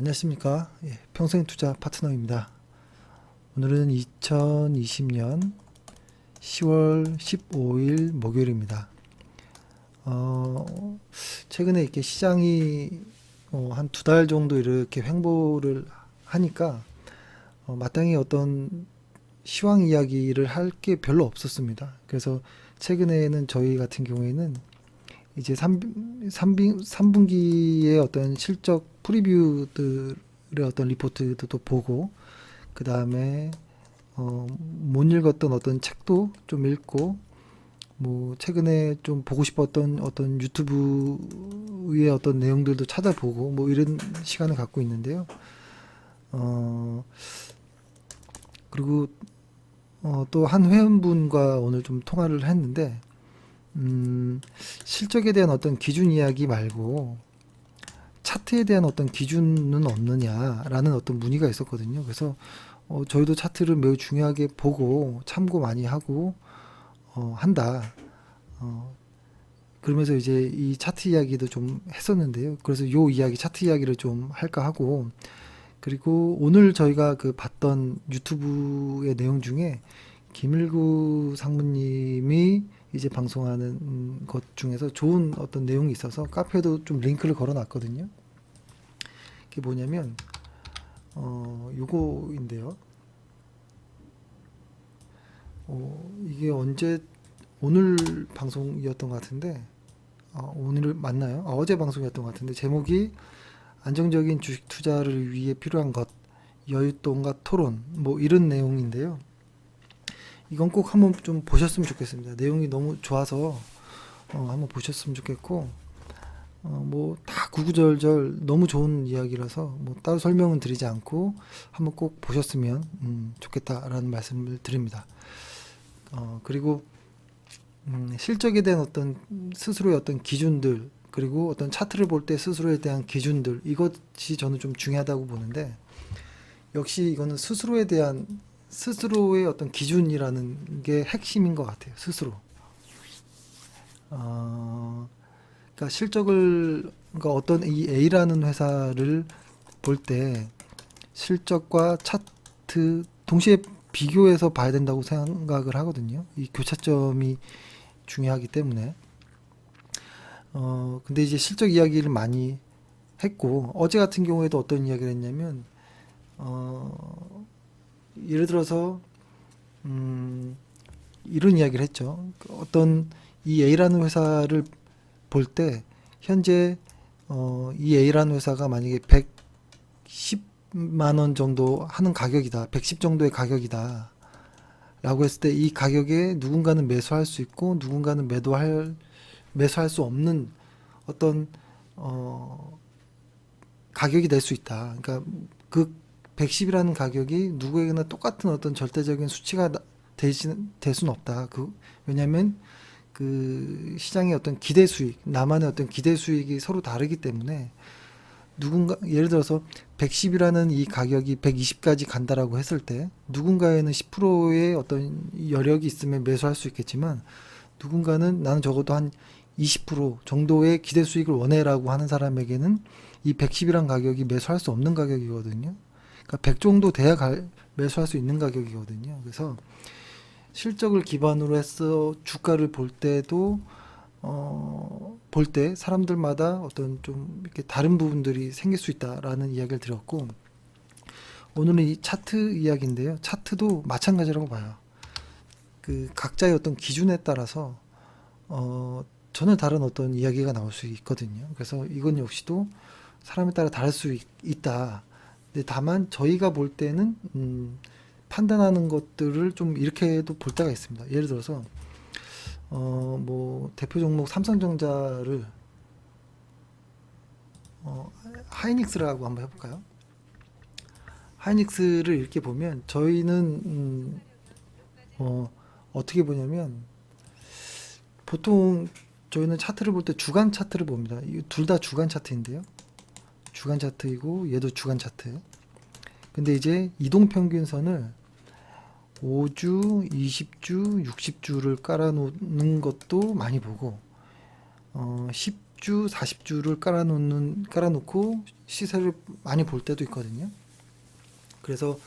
안녕하십니까. 평생투자 파트너입니다. 오늘은 2020년 10월 15일 목요일입니다. 최근에 이렇게 시장이 한 두 달 정도 이렇게 횡보를 하니까 마땅히 어떤 시황 이야기를 할 게 별로 없었습니다. 그래서 최근에는 저희 같은 경우에는 이제 3분기의 어떤 실적 프리뷰들의 어떤 리포트도 보고, 그 다음에 못 읽었던 어떤 책도 좀 읽고, 뭐 최근에 좀 보고 싶었던 어떤 유튜브의 어떤 내용들도 찾아보고, 뭐 이런 시간을 갖고 있는데요. 그리고 또 한 회원분과 오늘 좀 통화를 했는데, 실적에 대한 어떤 기준 이야기 말고 차트에 대한 어떤 기준은 없느냐라는 어떤 문의가 있었거든요. 그래서 저희도 차트를 매우 중요하게 보고 참고 많이 하고 한다. 그러면서 이제 이 차트 이야기도 좀 했었는데요. 그래서 요 이야기 차트 이야기를 좀 할까 하고, 그리고 오늘 저희가 그 봤던 유튜브의 내용 중에 김일구 상무님이 이제 방송하는 것 중에서 좋은 어떤 내용이 있어서 카페에도 좀 링크를 걸어 놨거든요. 그게 뭐냐면 요거인데요. 이게 언제 오늘 방송이었던 것 같은데, 오늘 맞나요? 어제 방송이었던 것 같은데, 제목이 안정적인 주식 투자를 위해 필요한 것, 여윳돈과 토론, 뭐 이런 내용인데요. 이건 꼭 한번 좀 보셨으면 좋겠습니다. 내용이 너무 좋아서 한번 보셨으면 좋겠고, 뭐 다 구구절절 너무 좋은 이야기라서 뭐 따로 설명은 드리지 않고 한번 꼭 보셨으면 좋겠다라는 말씀을 드립니다. 그리고 실적에 대한 어떤 스스로의 어떤 기준들, 그리고 어떤 차트를 볼 때 스스로에 대한 기준들, 이것이 저는 좀 중요하다고 보는데, 역시 이거는 스스로에 대한 스스로의 어떤 기준이라는 게 핵심인 것 같아요. 스스로. 그러니까 실적을, 그러니까 어떤 이 A라는 회사를 볼 때 실적과 차트 동시에 비교해서 봐야 된다고 생각을 하거든요. 이 교차점이 중요하기 때문에. 근데 이제 실적 이야기를 많이 했고, 어제 같은 경우에도 어떤 이야기를 했냐면, 예를 들어서 이런 이야기를 했죠. 어떤 이 A라는 회사를 볼 때 현재 이 A라는 회사가 만약에 110만 원 정도 하는 가격이다, 110 정도의 가격이다 라고 했을 때, 이 가격에 누군가는 매수할 수 있고 누군가는 매수할 수 없는 어떤 가격이 될 수 있다. 그러니까 그 110이라는 가격이 누구에게나 똑같은 어떤 절대적인 수치가 될 수는 없다. 왜냐하면 그 시장의 어떤 기대 수익, 나만의 어떤 기대 수익이 서로 다르기 때문에, 누군가 예를 들어서 110이라는 이 가격이 120까지 간다라고 했을 때, 누군가에는 10%의 어떤 여력이 있으면 매수할 수 있겠지만, 누군가는 나는 적어도 한 20% 정도의 기대 수익을 원해라고 하는 사람에게는 이 110이란 가격이 매수할 수 없는 가격이거든요. 그러니까 100 정도 돼야 매수할 수 있는 가격이거든요. 그래서 실적을 기반으로 해서 주가를 볼 때도 볼 때 사람들마다 어떤 좀 이렇게 다른 부분들이 생길 수 있다라는 이야기를 드렸고, 오늘은 이 차트 이야기인데요. 차트도 마찬가지라고 봐요. 그 각자의 어떤 기준에 따라서 전혀 다른 어떤 이야기가 나올 수 있거든요. 그래서 이건 역시도 사람에 따라 다를 수 있다. 근데 다만 저희가 볼 때는 판단하는 것들을 좀 이렇게도 볼 때가 있습니다. 예를 들어서 뭐 대표 종목 삼성전자를 하이닉스라고 한번 해볼까요? 하이닉스를 이렇게 보면 저희는 어떻게 보냐면, 보통 저희는 차트를 볼 때 주간 차트를 봅니다. 둘 다 주간 차트인데요. 주간 차트이고 얘도 주간 차트. 근데 이제 이동평균선을 5주, 20주, 60주를 깔아놓는 것도 많이 보고, 30주, 40주를 깔아놓고 시세를 많이 볼 때도 있거든요. 그래서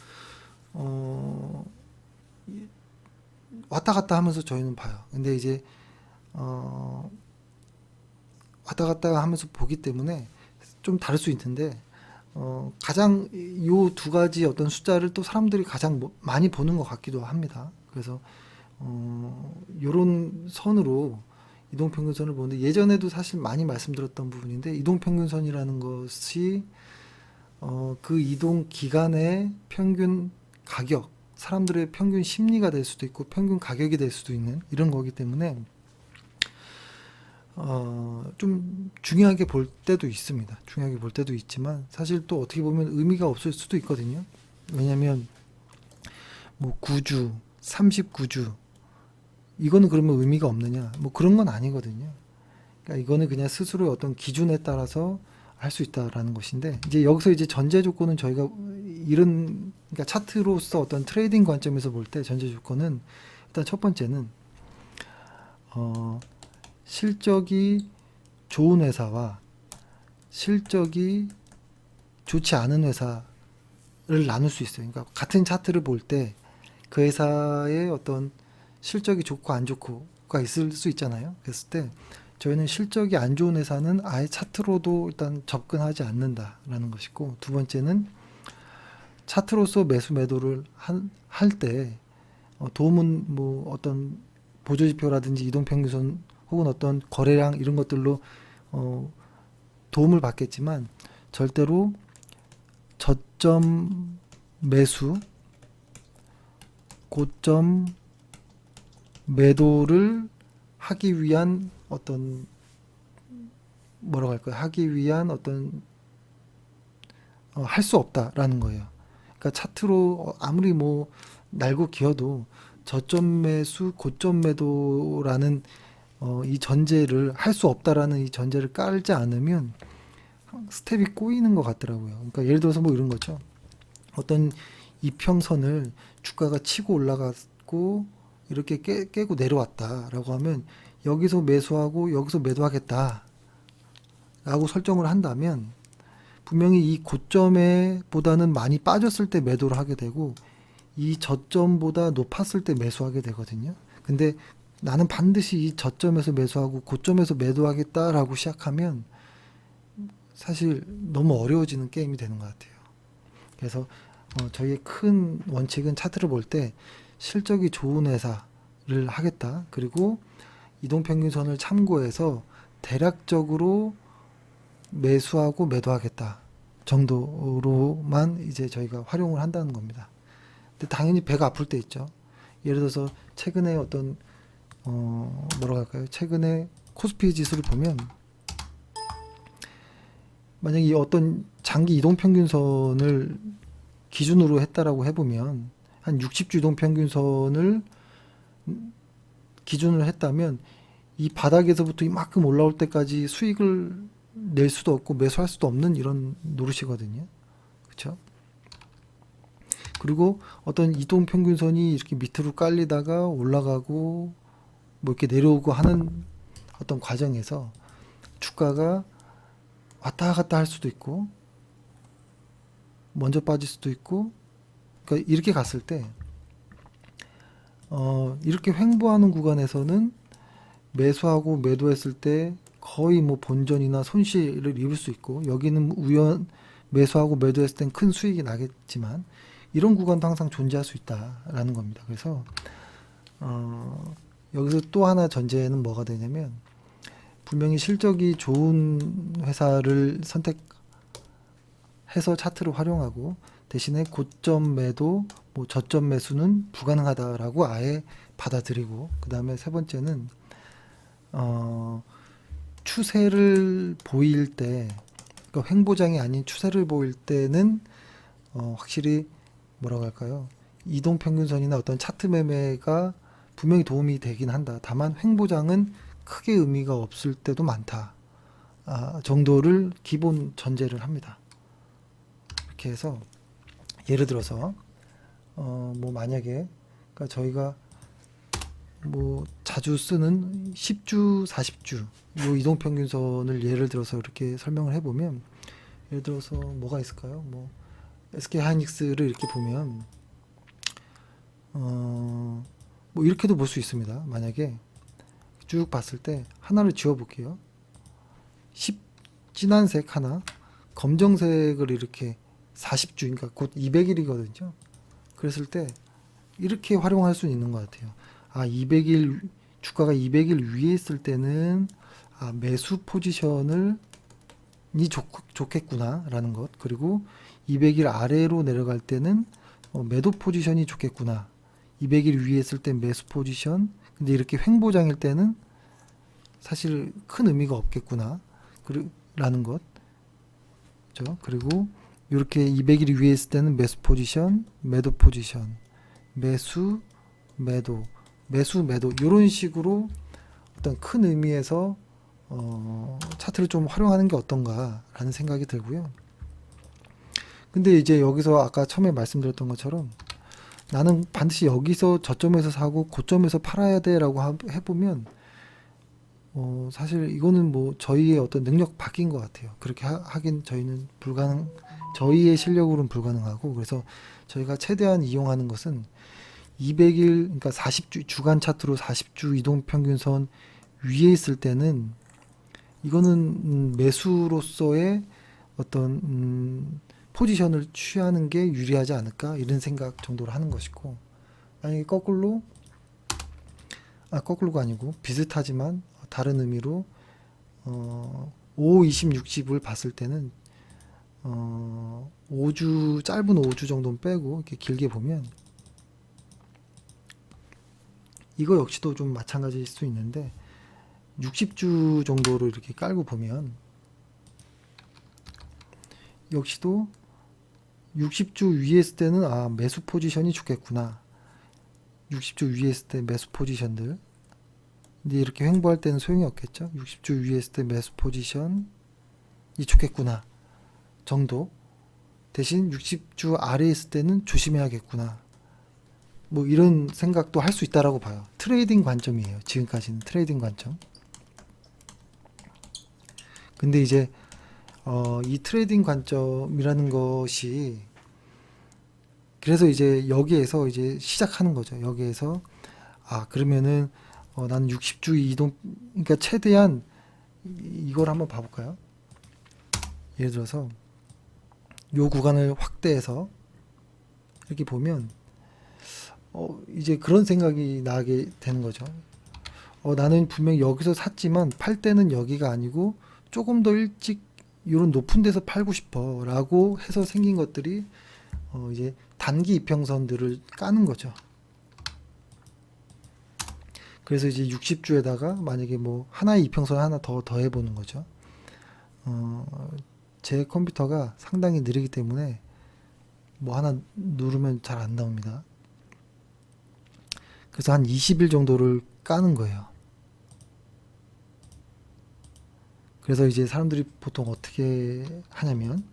왔다 갔다 하면서 저희는 봐요. 근데 이제 왔다 갔다 하면서 보기 때문에 좀 다를 수 있는데 가장 요 두 가지 어떤 숫자를 또 사람들이 가장 많이 보는 것 같기도 합니다. 그래서 요런 선으로 이동평균선을 보는데, 예전에도 사실 많이 말씀드렸던 부분인데, 이동평균선이라는 것이 그 이동 기간의 평균 가격, 사람들의 평균 심리가 될 수도 있고 평균 가격이 될 수도 있는 이런 거기 때문에 좀 중요하게 볼 때도 있습니다. 중요하게 볼 때도 있지만 사실 또 어떻게 보면 의미가 없을 수도 있거든요. 왜냐하면 뭐 9주, 39주 이거는 그러면 의미가 없느냐? 뭐 그런 건 아니거든요. 그러니까 이거는 그냥 스스로의 어떤 기준에 따라서 할 수 있다라는 것인데, 이제 여기서 이제 전제 조건은 저희가 그러니까 차트로서 어떤 트레이딩 관점에서 볼 때 전제 조건은 일단 첫 번째는 실적이 좋은 회사와 실적이 좋지 않은 회사를 나눌 수 있어요. 그러니까 같은 차트를 볼 때 그 회사의 어떤 실적이 좋고 안 좋고가 있을 수 있잖아요. 그랬을 때 저희는 실적이 안 좋은 회사는 아예 차트로도 일단 접근하지 않는다라는 것이고, 두 번째는 차트로서 매수 매도를 할 때 도움은 뭐 어떤 보조지표라든지 이동평균선 혹은 어떤 거래량 이런 것들로 도움을 받겠지만 절대로 저점 매수, 고점 매도를 하기 위한 어떤 뭐라고 할까요? 하기 위한 어떤 할 수 없다라는 거예요. 그러니까 차트로 아무리 뭐 날고 기어도 저점 매수, 고점 매도라는 이 전제를 할 수 없다라는 이 전제를 깔지 않으면 스텝이 꼬이는 것 같더라고요. 그러니까 예를 들어서 뭐 이런 거죠. 어떤 이평선을 주가가 치고 올라갔고 이렇게 깨고 내려왔다라고 하면 여기서 매수하고 여기서 매도하겠다 라고 설정을 한다면 분명히 이 고점에 보다는 많이 빠졌을 때 매도를 하게 되고 이 저점보다 높았을 때 매수하게 되거든요. 근데 나는 반드시 이 저점에서 매수하고 고점에서 매도하겠다라고 시작하면 사실 너무 어려워지는 게임이 되는 것 같아요. 그래서 저희의 큰 원칙은 차트를 볼 때 실적이 좋은 회사를 하겠다. 그리고 이동평균선을 참고해서 대략적으로 매수하고 매도하겠다 정도로만 이제 저희가 활용을 한다는 겁니다. 근데 당연히 배가 아플 때 있죠. 예를 들어서 최근에 어떤 뭐라고 할까요? 최근에 코스피 지수를 보면 만약에 이 어떤 장기 이동평균선을 기준으로 했다라고 해보면 한 60주 이동평균선을 기준으로 했다면 이 바닥에서부터 이만큼 올라올 때까지 수익을 낼 수도 없고 매수할 수도 없는 이런 노릇이거든요. 그렇죠? 그리고 어떤 이동평균선이 이렇게 밑으로 깔리다가 올라가고 뭐 이렇게 내려오고 하는 어떤 과정에서 주가가 왔다 갔다 할 수도 있고 먼저 빠질 수도 있고, 그러니까 이렇게 갔을 때 이렇게 횡보하는 구간에서는 매수하고 매도했을 때 거의 뭐 본전이나 손실을 입을 수 있고, 여기는 매수하고 매도했을 땐 큰 수익이 나겠지만 이런 구간도 항상 존재할 수 있다라는 겁니다. 그래서 여기서 또 하나 전제는 뭐가 되냐면 분명히 실적이 좋은 회사를 선택해서 차트를 활용하고 대신에 고점 매도, 뭐 저점 매수는 불가능하다라고 아예 받아들이고, 그 다음에 세 번째는 추세를 보일 때, 그러니까 횡보장이 아닌 추세를 보일 때는 확실히 뭐라고 할까요? 이동평균선이나 어떤 차트 매매가 분명히 도움이 되긴 한다. 다만 횡보장은 크게 의미가 없을 때도 많다. 정도를 기본 전제를 합니다. 이렇게 해서 예를 들어서 뭐 만약에 그러니까 저희가 뭐 자주 쓰는 10주, 40주 요 이동평균선을 예를 들어서 이렇게 설명을 해보면, 예를 들어서 뭐가 있을까요? 뭐 SK 하이닉스를 이렇게 보면 뭐 이렇게도 볼 수 있습니다. 만약에 쭉 봤을 때 하나를 지워 볼게요. 진한 색 하나, 검정색을 이렇게 40주, 그러니까 곧 200일이거든요. 그랬을 때 이렇게 활용할 수 있는 것 같아요. 아, 200일, 주가가 200일 위에 있을 때는 매수 포지션을 좋겠구나 라는 것, 그리고 200일 아래로 내려갈 때는 매도 포지션이 좋겠구나, 200일 위에 있을 때 매수 포지션, 근데 이렇게 횡보장일 때는 사실 큰 의미가 없겠구나 라는 것. 그렇죠? 그리고 이렇게 200일 위에 있을 때는 매수 포지션, 매도 포지션, 매수, 매도, 매수, 매도, 이런 식으로 어떤 큰 의미에서 차트를 좀 활용하는 게 어떤가라는 생각이 들고요. 근데 이제 여기서 아까 처음에 말씀드렸던 것처럼 나는 반드시 여기서 저점에서 사고 고점에서 팔아야 돼라고 해보면 사실 이거는 뭐 저희의 어떤 능력 밖인 것 같아요. 그렇게 하긴 저희는 저희의 실력으로는 불가능하고, 그래서 저희가 최대한 이용하는 것은 200일, 그러니까 40주, 주간 차트로 40주 이동평균선 위에 있을 때는 이거는 매수로서의 어떤 포지션을 취하는 게 유리하지 않을까, 이런 생각 정도로 하는 것이고, 만약에 거꾸로가 아니고 비슷하지만 다른 의미로 5, 20, 60을 봤을 때는 5주, 짧은 5주 정도는 빼고 이렇게 길게 보면 이거 역시도 좀 마찬가지일 수 있는데, 60주 정도로 이렇게 깔고 보면 역시도 60주 위에 있을 때는 매수 포지션이 좋겠구나, 60주 위에 있을 때 매수 포지션들, 근데 이렇게 횡보할 때는 소용이 없겠죠. 60주 위에 있을 때 매수 포지션이 좋겠구나 정도, 대신 60주 아래에 있을 때는 조심해야겠구나, 뭐 이런 생각도 할 수 있다라고 봐요. 트레이딩 관점이에요. 지금까지는 트레이딩 관점. 근데 이제 이 트레이딩 관점이라는 것이, 그래서 이제 여기에서 이제 시작하는 거죠. 여기에서 그러면은 나는 60주 이동, 그러니까 최대한 이걸 한번 봐볼까요? 예를 들어서 요 구간을 확대해서 이렇게 보면 이제 그런 생각이 나게 되는 거죠. 나는 분명히 여기서 샀지만 팔 때는 여기가 아니고 조금 더 일찍 이런 높은 데서 팔고 싶어 라고 해서 생긴 것들이 이제 단기 이평선들을 까는 거죠. 그래서 이제 60주에다가 만약에 뭐 하나의 이평선 하나 더 더해보는 거죠. 제 컴퓨터가 상당히 느리기 때문에 뭐 하나 누르면 잘 안 나옵니다. 그래서 한 20일 정도를 까는 거예요. 그래서 이제 사람들이 보통 어떻게 하냐면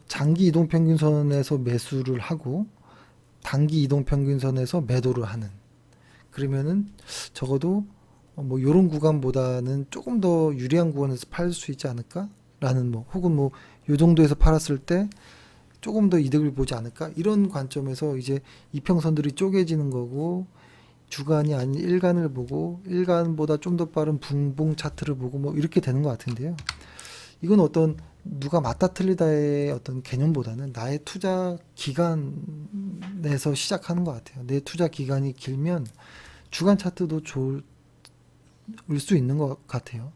장기 이동평균선에서 매수를 하고 단기 이동평균선에서 매도를 하는, 그러면은 적어도 뭐 요런 구간보다는 조금 더 유리한 구간에서 팔 수 있지 않을까 라는, 뭐 혹은 뭐 요 정도에서 팔았을 때 조금 더 이득을 보지 않을까, 이런 관점에서 이제 이평선들이 쪼개지는 거고, 주간이 아닌 일간을 보고 일간보다 좀 더 빠른 분봉 차트를 보고 뭐 이렇게 되는 것 같은데요. 이건 어떤 누가 맞다 틀리다의 어떤 개념보다는 나의 투자 기간에서 시작하는 것 같아요. 내 투자 기간이 길면 주간 차트도 좋을 수 있는 것 같아요.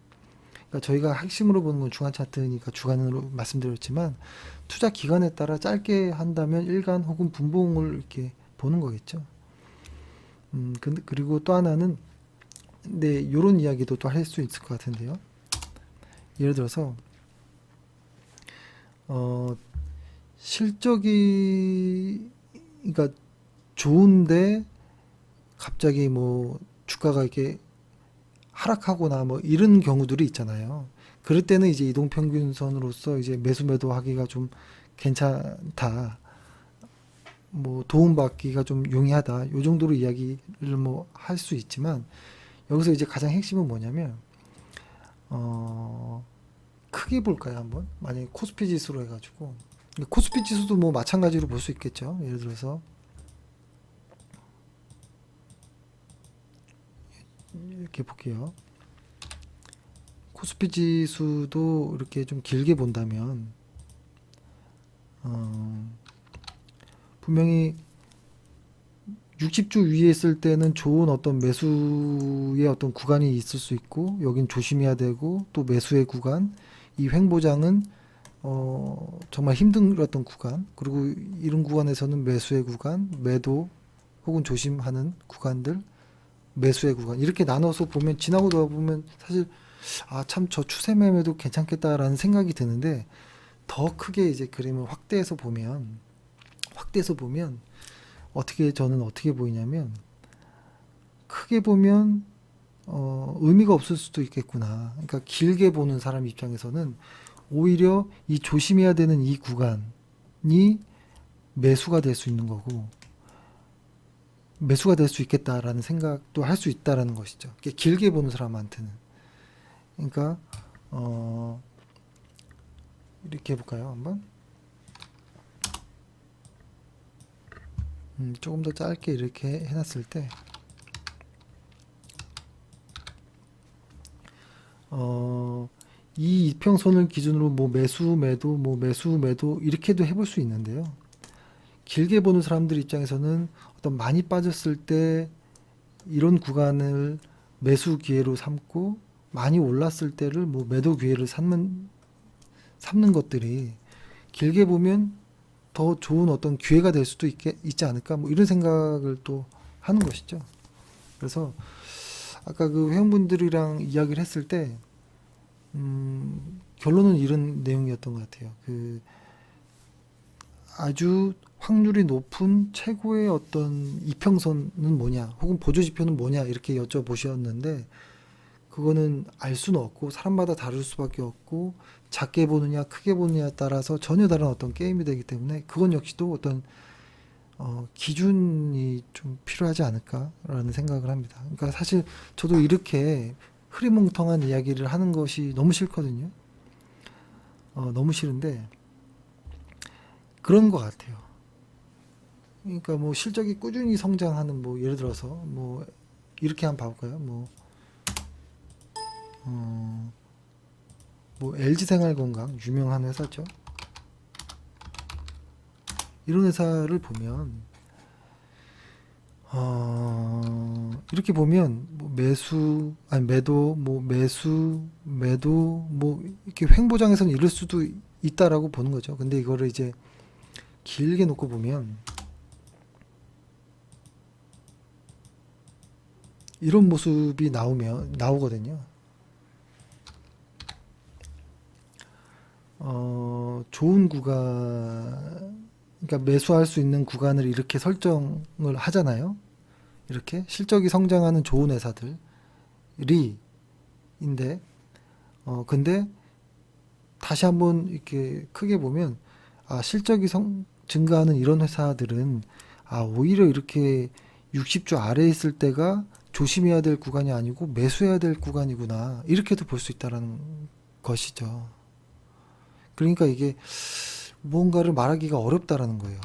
그러니까 저희가 핵심으로 보는 건 주간 차트니까 주간으로 말씀드렸지만, 투자 기간에 따라 짧게 한다면 일간 혹은 분봉을 이렇게 보는 거겠죠. 그리고 또 하나는, 네, 요런 이야기도 또 할 수 있을 것 같은데요. 예를 들어서 실적이, 그러니까 좋은데 갑자기 뭐 주가가 이렇게 하락하거나 뭐 이런 경우들이 있잖아요. 그럴 때는 이제 이동평균선으로서 이제 매수 매도 하기가 좀 괜찮다 뭐 도움받기가 좀 용이하다. 요 정도로 이야기를 뭐 할 수 있지만 여기서 이제 가장 핵심은 뭐냐면 어 크게 볼까요 한번? 만약에 코스피 지수로 해가지고 코스피 지수도 뭐 마찬가지로 볼 수 있겠죠. 예를 들어서 이렇게 볼게요. 코스피 지수도 이렇게 좀 길게 본다면 분명히 60주 위에 있을 때는 좋은 어떤 매수의 어떤 구간이 있을 수 있고 여긴 조심해야 되고 또 매수의 구간 이 횡보장은 정말 힘들었던 구간 그리고 이런 구간에서는 매수의 구간 매도 혹은 조심하는 구간들 매수의 구간 이렇게 나눠서 보면 지나고 돌아보면 사실 아 참 저 추세 매매도 괜찮겠다라는 생각이 드는데 더 크게 이제 그림을 확대해서 보면 어떻게 저는 어떻게 보이냐면 크게 보면 의미가 없을 수도 있겠구나. 그러니까 길게 보는 사람 입장에서는 오히려 이 조심해야 되는 이 구간이 매수가 될 수 있는 거고 매수가 될 수 있겠다라는 생각도 할 수 있다라는 것이죠. 이게 길게 보는 사람한테는. 그러니까 이렇게 해볼까요? 한번 조금 더 짧게 이렇게 해놨을 때 이 이평선을 기준으로 뭐 매수 매도 뭐 매수 매도 이렇게도 해볼 수 있는데요. 길게 보는 사람들 입장에서는 어떤 많이 빠졌을 때 이런 구간을 매수 기회로 삼고 많이 올랐을 때를 뭐 매도 기회를 삼는 것들이 길게 보면 더 좋은 어떤 기회가 될 수도 있지 않을까 뭐 이런 생각을 또 하는 것이죠. 그래서 아까 그 회원분들이랑 이야기를 했을 때 결론은 이런 내용이었던 것 같아요. 그 아주 확률이 높은 최고의 어떤 이평선은 뭐냐, 혹은 보조지표는 뭐냐 이렇게 여쭤보셨는데 그거는 알 수는 없고 사람마다 다를 수밖에 없고 작게 보느냐 크게 보느냐에 따라서 전혀 다른 어떤 게임이 되기 때문에 그건 역시도 어떤 기준이 좀 필요하지 않을까라는 생각을 합니다. 그러니까 사실 저도 이렇게 흐리멍텅한 이야기를 하는 것이 너무 싫거든요. 너무 싫은데 그런 것 같아요. 그러니까 뭐 실적이 꾸준히 성장하는 뭐 예를 들어서 뭐 이렇게 한번 봐볼까요? 뭐 LG생활건강 유명한 회사죠. 이런 회사를 보면 이렇게 보면 뭐 매수 아니 매도 뭐 매수 매도 뭐 이렇게 횡보장에서는 이럴 수도 있다라고 보는 거죠. 근데 이거를 이제 길게 놓고 보면 이런 모습이 나오거든요. 좋은 구간, 그러니까 매수할 수 있는 구간을 이렇게 설정을 하잖아요. 이렇게 실적이 성장하는 좋은 회사들이 인데, 근데 다시 한번 이렇게 크게 보면, 실적이 증가하는 이런 회사들은, 오히려 이렇게 60주 아래에 있을 때가 조심해야 될 구간이 아니고 매수해야 될 구간이구나. 이렇게도 볼 수 있다는 것이죠. 그러니까 이게 무언가를 말하기가 어렵다라는 거예요.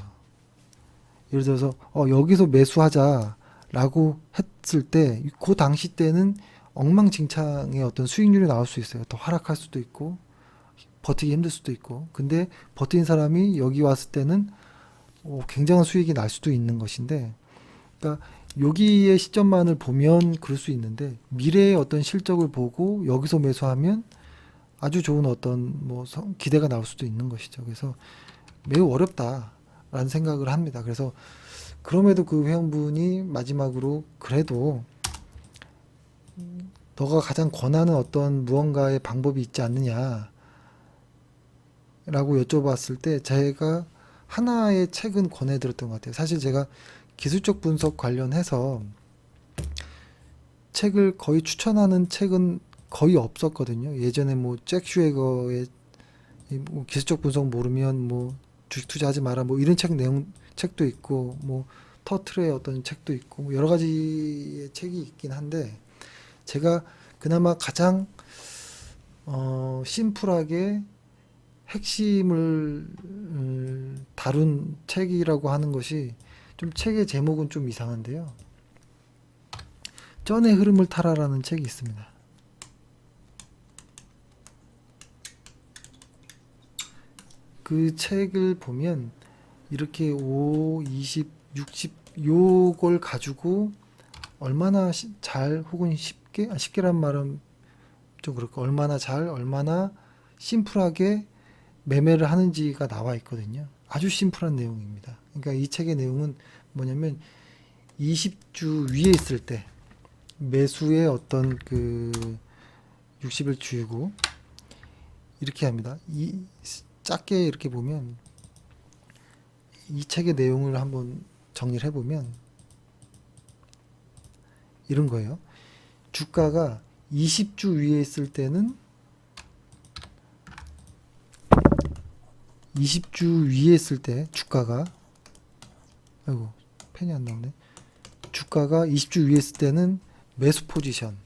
예를 들어서 여기서 매수하자라고 했을 때 그 당시 때는 엉망진창의 어떤 수익률이 나올 수 있어요. 더 하락할 수도 있고 버티기 힘들 수도 있고 근데 버틴 사람이 여기 왔을 때는 굉장한 수익이 날 수도 있는 것인데 그러니까 여기의 시점만을 보면 그럴 수 있는데 미래의 어떤 실적을 보고 여기서 매수하면 아주 좋은 어떤 뭐 기대가 나올 수도 있는 것이죠. 그래서 매우 어렵다라는 생각을 합니다. 그래서 그럼에도 그 회원분이 마지막으로 그래도 너가 가장 권하는 어떤 무언가의 방법이 있지 않느냐라고 여쭤봤을 때 제가 하나의 책은 권해드렸던 것 같아요. 사실 제가 기술적 분석 관련해서 책을 거의 추천하는 책은 거의 없었거든요. 예전에 뭐 잭 슈에거의 뭐 기술적 분석 모르면 뭐 주식 투자하지 마라 뭐 이런 책 내용 책도 있고 뭐 터틀의 어떤 책도 있고 뭐 여러 가지의 책이 있긴 한데 제가 그나마 가장 심플하게 핵심을 다룬 책이라고 하는 것이 좀 책의 제목은 좀 이상한데요. 쩐의 흐름을 타라라는 책이 있습니다. 그 책을 보면 이렇게 5, 20, 60 요걸 가지고 얼마나 잘 혹은 쉽게 쉽게란 말은 좀 그렇고 얼마나 잘 얼마나 심플하게 매매를 하는지가 나와 있거든요. 아주 심플한 내용입니다. 그러니까 이 책의 내용은 뭐냐면 20주 위에 있을 때 매수의 어떤 그 60일 주이고 이렇게 합니다. 작게 이렇게 보면 이 책의 내용을 한번 정리를 해보면 이런 거예요. 주가가 20주 위에 있을 때는 20주 위에 있을 때 주가가 아이고 펜이 안 나오네. 주가가 20주 위에 있을 때는 매수 포지션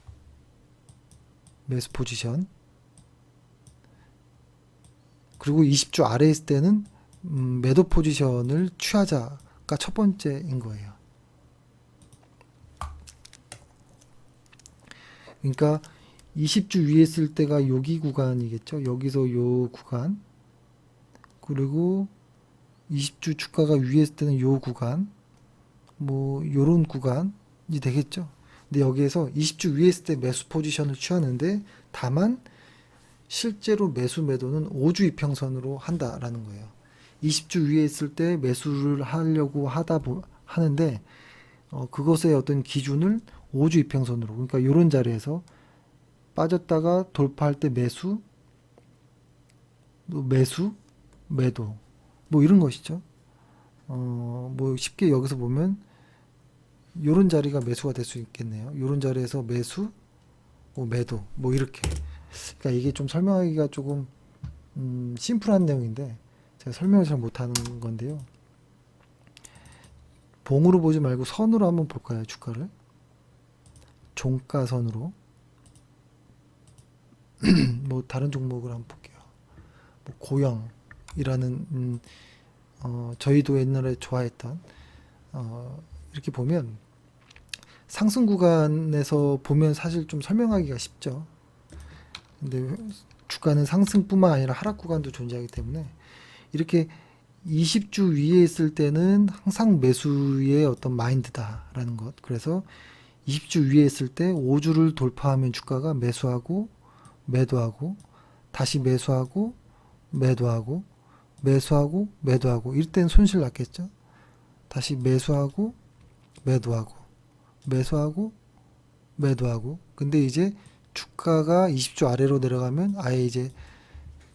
그리고 20주 아래에 있을 때는 매도 포지션을 취하자가 첫 번째인 거예요. 그러니까 20주 위에 있을 때가 여기 구간이겠죠. 여기서 요 구간 그리고 20주 주가가 위에 있을 때는 요 구간 뭐 요런 구간이 되겠죠. 근데 여기에서 20주 위에 있을 때 매수 포지션을 취하는데 다만 실제로 매도는 5주 이평선으로 한다라는 거예요. 20주 위에 있을 때 매수를 하려고 하는데 그것의 어떤 기준을 5주 이평선으로 그러니까 이런 자리에서 빠졌다가 돌파할 때 매도 뭐 이런 것이죠. 뭐 쉽게 여기서 보면 이런 자리가 매수가 될 수 있겠네요. 이런 자리에서 매수, 매도 뭐 이렇게. 그러니까 이게 좀 설명하기가 조금 심플한 내용인데 제가 설명을 잘 못하는 건데요. 봉으로 보지 말고 선으로 한번 볼까요? 주가를 종가선으로 뭐 다른 종목을 한번 볼게요. 뭐 고영이라는 저희도 옛날에 좋아했던 이렇게 보면 상승 구간에서 보면 사실 좀 설명하기가 쉽죠. 근데 주가는 상승뿐만 아니라 하락 구간도 존재하기 때문에 이렇게 20주 위에 있을 때는 항상 매수의 어떤 마인드다라는 것. 그래서 20주 위에 있을 때 5주를 돌파하면 주가가 매수하고 매도하고 다시 매수하고 매도하고 매수하고 매도하고 이럴 땐 손실 났겠죠. 다시 매수하고 매도하고 매수하고 매도하고 근데 이제 주가가 20주 아래로 내려가면 아예 이제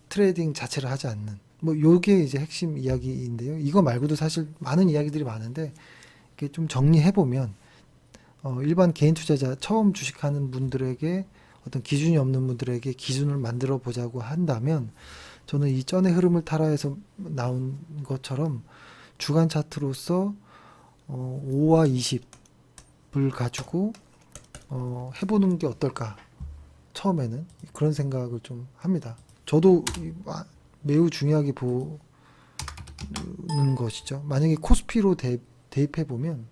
트레이딩 자체를 하지 않는 뭐 요게 이제 핵심 이야기인데요. 이거 말고도 사실 많은 이야기들이 많은데 이렇게 좀 정리해 보면 일반 개인 투자자 처음 주식하는 분들에게 어떤 기준이 없는 분들에게 기준을 만들어 보자고 한다면 저는 이 쩐의 흐름을 타라에서 나온 것처럼 주간 차트로서 5와 20을 가지고 해보는 게 어떨까 처음에는 그런 생각을 좀 합니다. 저도 매우 중요하게 보는 것이죠. 만약에 코스피로 대입해 보면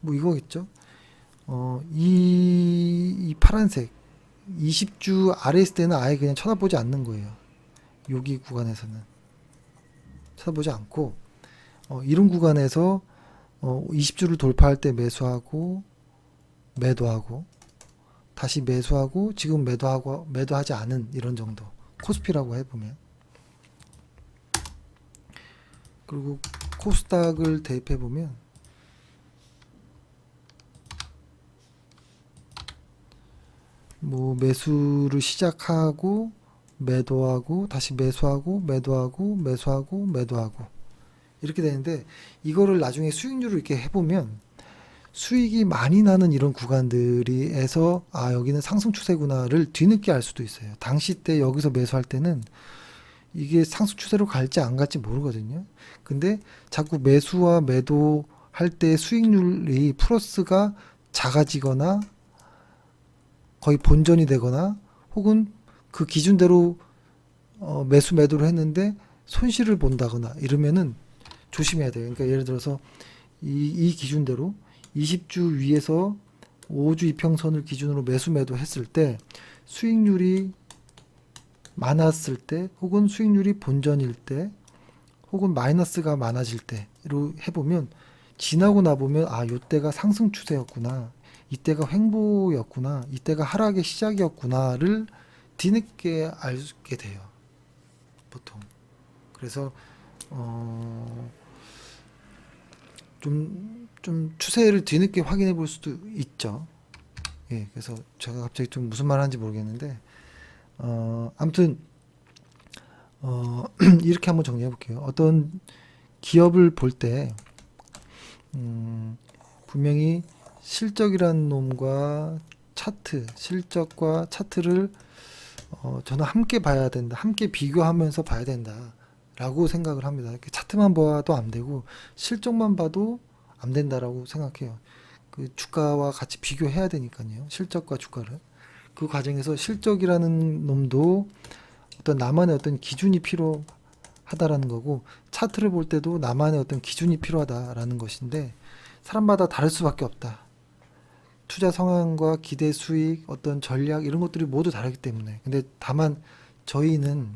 뭐 이거겠죠. 이 파란색 20주 아래 있을 때는 아예 그냥 쳐다보지 않는 거예요. 여기 구간에서는 쳐다보지 않고 이런 구간에서 20주를 돌파할 때 매수하고 매도하고 다시 매수하고 지금 매도하고 매도하지 않은 이런 정도 코스피라고 해보면 그리고 코스닥을 대입해 보면 뭐 매수를 시작하고 매도하고 다시 매수하고 매도하고 매수하고 매도하고 이렇게 되는데 이거를 나중에 수익률을 이렇게 해보면 수익이 많이 나는 이런 구간들이에서 여기는 상승 추세구나를 뒤늦게 알 수도 있어요. 당시 때 여기서 매수할 때는 이게 상승 추세로 갈지 안 갈지 모르거든요. 근데 자꾸 매수와 매도 할 때 수익률이 플러스가 작아지거나 거의 본전이 되거나 혹은 그 기준대로 매수 매도를 했는데 손실을 본다거나 이러면은 조심해야 돼요. 그러니까 예를 들어서 이 기준대로 20주 위에서 5주 이평선을 기준으로 매수 매도 했을 때 수익률이 많았을 때 혹은 수익률이 본전일 때 혹은 마이너스가 많아질 때로 해보면 지나고 나보면 아 요때가 상승 추세였구나, 이때가 횡보였구나, 이때가 하락의 시작이었구나를 뒤늦게 알게 돼요, 보통. 그래서 좀 추세를 뒤늦게 확인해 볼 수도 있죠. 예, 그래서 제가 갑자기 좀 무슨 말 하는지 모르겠는데 아무튼 이렇게 한번 정리해 볼게요. 어떤 기업을 볼 때 분명히 실적이라는 놈과 차트, 실적과 차트를 저는 함께 봐야 된다, 함께 비교하면서 봐야 된다라고 생각을 합니다. 이렇게 차트만 봐도 안 되고 실적만 봐도 안 된다라고 생각해요. 그 주가와 같이 비교해야 되니까요. 실적과 주가를. 그 과정에서 실적이라는 놈도 어떤 나만의 어떤 기준이 필요하다라는 거고, 차트를 볼 때도 나만의 어떤 기준이 필요하다라는 것인데 사람마다 다를 수밖에 없다. 투자 성향과 기대 수익, 어떤 전략 이런 것들이 모두 다르기 때문에. 근데 다만 저희는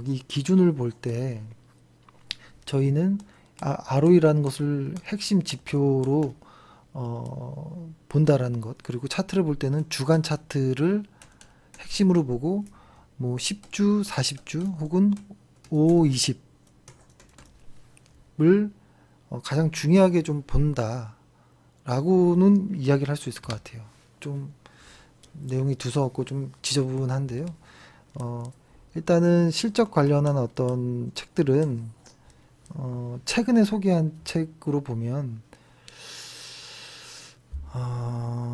이 기준을 볼 때 저희는 ROE라는 것을 핵심 지표로 본다라는 것, 그리고 차트를 볼 때는 주간 차트를 핵심으로 보고 뭐 10주, 40주 혹은 5, 20을 가장 중요하게 좀 본다라고는 이야기를 할 수 있을 것 같아요. 좀 내용이 두서없고 좀 지저분한데요. 일단은 실적 관련한 어떤 책들은 최근에 소개한 책으로 보면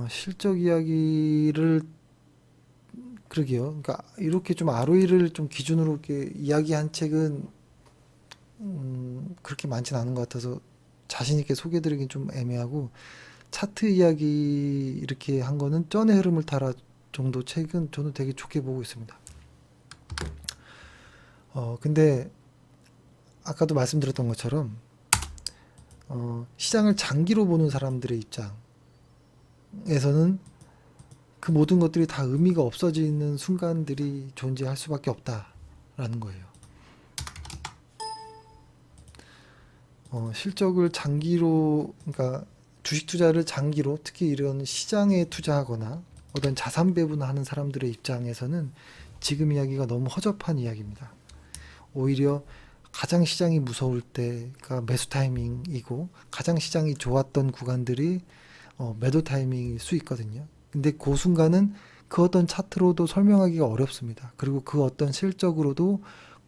실적 이야기를, 그러게요. 그러니까 이렇게 좀 ROE를 좀 기준으로 이렇게 이야기한 책은 그렇게 많지는 않은 것 같아서 자신 있게 소개드리긴 좀 애매하고, 차트 이야기 이렇게 한 거는 쩐의 흐름을 따라 정도 책은 저는 되게 좋게 보고 있습니다. 근데 아까도 말씀드렸던 것처럼 시장을 장기로 보는 사람들의 입장에서는 그 모든 것들이 다 의미가 없어지는 순간들이 존재할 수밖에 없다라는 거예요. 실적을 장기로, 그러니까 주식 투자를 장기로, 특히 이런 시장에 투자하거나 어떤 자산 배분하는 사람들의 입장에서는 지금 이야기가 너무 허접한 이야기입니다. 오히려 가장 시장이 무서울 때가 매수 타이밍이고 가장 시장이 좋았던 구간들이 매도 타이밍일 수 있거든요. 근데 그 순간은 그 어떤 차트로도 설명하기가 어렵습니다. 그리고 그 어떤 실적으로도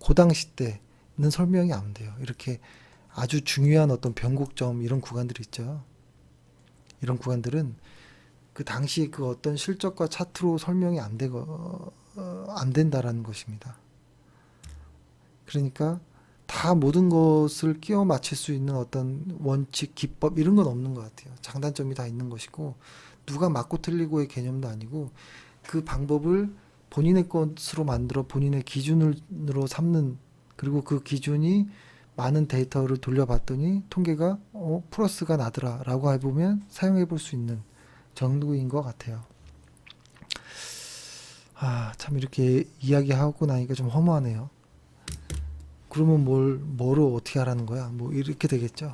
그 당시 때는 설명이 안 돼요. 이렇게 아주 중요한 어떤 변곡점, 이런 구간들이 있죠. 이런 구간들은 그 당시 그 어떤 실적과 차트로 설명이 안 된다라는 것입니다. 그러니까 다 모든 것을 끼워 맞출 수 있는 어떤 원칙, 기법 이런 건 없는 것 같아요. 장단점이 다 있는 것이고 누가 맞고 틀리고의 개념도 아니고 그 방법을 본인의 것으로 만들어 본인의 기준으로 삼는, 그리고 그 기준이 많은 데이터를 돌려봤더니 통계가 플러스가 나더라라고 해보면 사용해 볼 수 있는 정도인 것 같아요. 참 이렇게 이야기하고 나니까 좀 허무하네요. 그러면 뭐로 어떻게 하라는 거야? 뭐 이렇게 되겠죠.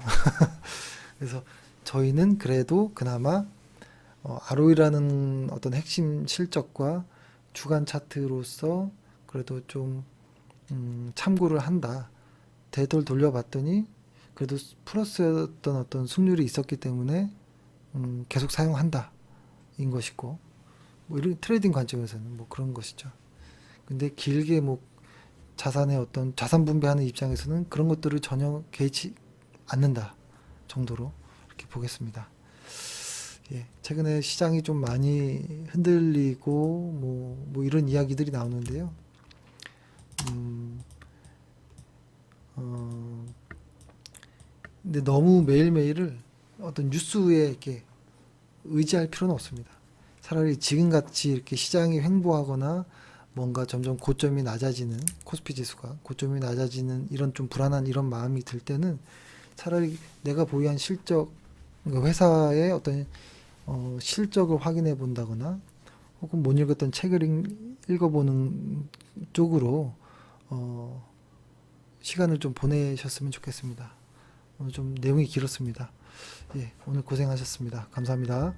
그래서 저희는 그래도 그나마 ROE라는 어떤 핵심 실적과 주간 차트로서 그래도 좀 참고를 한다. 데이터를 돌려봤더니 그래도 플러스였던 어떤 승률이 있었기 때문에 계속 사용한다 인 것이고, 뭐 이런 트레이딩 관점에서는 뭐 그런 것이죠. 근데 길게 뭐 자산의 어떤 자산 분배하는 입장에서는 그런 것들을 전혀 개의치 않는다 정도로 이렇게 보겠습니다. 예, 최근에 시장이 좀 많이 흔들리고 뭐 이런 이야기들이 나오는데요. 근데 너무 매일매일을 어떤 뉴스에 이렇게 의지할 필요는 없습니다. 차라리 지금같이 이렇게 시장이 횡보하거나 뭔가 점점 고점이 낮아지는 코스피 지수가 고점이 낮아지는 이런 좀 불안한 이런 마음이 들 때는 차라리 내가 보유한 실적, 그러니까 회사의 어떤 실적을 확인해 본다거나 혹은 못 읽었던 책을 읽어보는 쪽으로 시간을 좀 보내셨으면 좋겠습니다. 오늘 좀 내용이 길었습니다. 예, 오늘 고생하셨습니다. 감사합니다.